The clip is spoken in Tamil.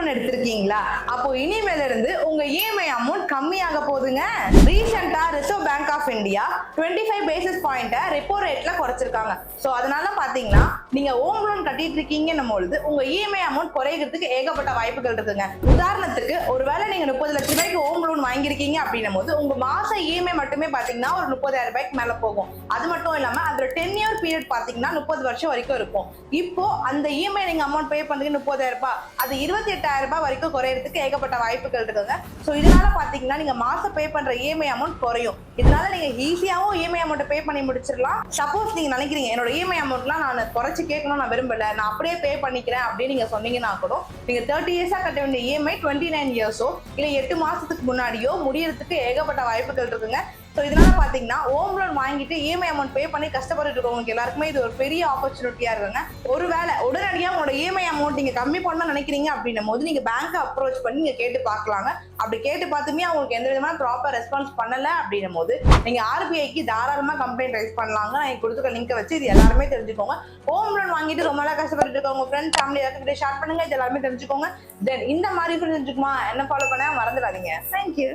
லோன் எடுத்திருக்கீங்களா? அப்போ இனிமேல இருந்து உங்க இஎம்ஐ அமௌண்ட் கம்மியாக போகுதுங்க. ரீசெண்டா Reserve Bank of India 25 basis point repo ரேட்ல குறைச்சிருக்காங்க. சோ அதனால பாத்தீங்கன்னா நீங்க ஹோம் லோன் கட்டிட்டு இருக்கீங்கன்னும் பொழுது உங்க இஎம்ஐ அமௌண்ட் குறைகிறதுக்கு ஏகப்பட்ட வாய்ப்புகள் இருக்குங்க. உதாரணத்துக்கு ஒருவேளை நீங்க 30 லட்சம் ரூபாய்க்கு ஹோம் லோன் வாங்கியிருக்கீங்க அப்படின்னும் போது உங்க மாச இஎம்ஐ மட்டுமே பாத்தீங்கன்னா ஒரு 30,000 ரூபாய்க்கு மேல போகும். அது மட்டும் இல்லாம அதோட 10 இயர் பீரியட் பாத்தீங்கன்னா 30 வருஷம் வரைக்கும் இருக்கும். இப்போ அந்த இஎம்ஐ நீங்க அமௌண்ட் பே பண்றீங்க 30,000 ரூபாய், அது 28,000 ரூபாய் வரைக்கும் குறையறதுக்கு ஏகப்பட்ட வாய்ப்புகள் இருக்குங்க. சோ இதனால பாத்தீங்கன்னா நீங்க மாசம் பே பண்ற இஎம்ஐ அமௌண்ட் குறையும். இதனால நீங்க ஈஸியாவும் இஎம்ஐ அமௌண்ட் பே பண்ணி முடிச்சிடலாம். சப்போஸ் நீங்க நினைக்கிறீங்க என்னோட இஎம்ஐ அமௌண்ட்லாம் நான் குறைச்சு கேட்கணும் நான் விரும்பல, நான் அப்படியே பே பண்ணிக்கிறேன் அப்படின்னு நீங்க சொன்னீங்கன்னா கூட நீங்க 30 இயர்ஸா கட்ட வேண்டிய இஎம்ஐ 29 இயர்ஸோ இல்ல 8 மாசத்துக்கு முன்னாடியோ முடியறதுக்கு ஏகப்பட்ட வாய்ப்புகள் இருக்குங்க. ஸோ இதனால பாத்தீங்கன்னா ஹோம் லோன் வாங்கிட்டு இஎம்ஐ அமௌண்ட் பே பண்ணி கஷ்டப்பட்டு இருக்கவங்களுக்கு எல்லாருக்குமே இது ஒரு பெரிய ஆப்பர்ச்சுனிட்டியா இருக்குங்க. ஒருவேளை உடனடியாக உங்களோட இஎம்ஐ அமௌண்ட் நீங்க கம்மி பண்ண நினைக்கிறீங்க அப்படின்னும் போது நீங்க பேங்க் அப்ரோச் பண்ணி நீங்க கேட்டு பார்க்கலாங்க. அப்படி கேட்டு பார்த்துமே அவங்களுக்கு எந்த விதமான ப்ராப்பர் ரெஸ்பான்ஸ் பண்ணல அப்படின்னும் போது நீங்க ஆர்பிஐக்கு தாராளமா கம்ப்ளைண்ட் ரைஸ் பண்ணலாங்க. நான் கொடுத்துருக்க லிங்கை வச்சு இது எல்லாருமே தெரிஞ்சுக்கோங்க. ஹோம் லோன் வாங்கிட்டு ரொம்ப நாள் கஷ்டப்பட்டு இருக்கவங்க ஃப்ரெண்ட் ஃபேமிலி எல்லாத்துக்கிட்ட ஷேர் பண்ணுங்க. இது எல்லாருமே தெரிஞ்சுக்கோங்க. தென் இந்த மாதிரி தெரிஞ்சுக்குமா என்ன ஃபாலோ பண்ண மறந்துடாதீங்க. தேங்க்யூ.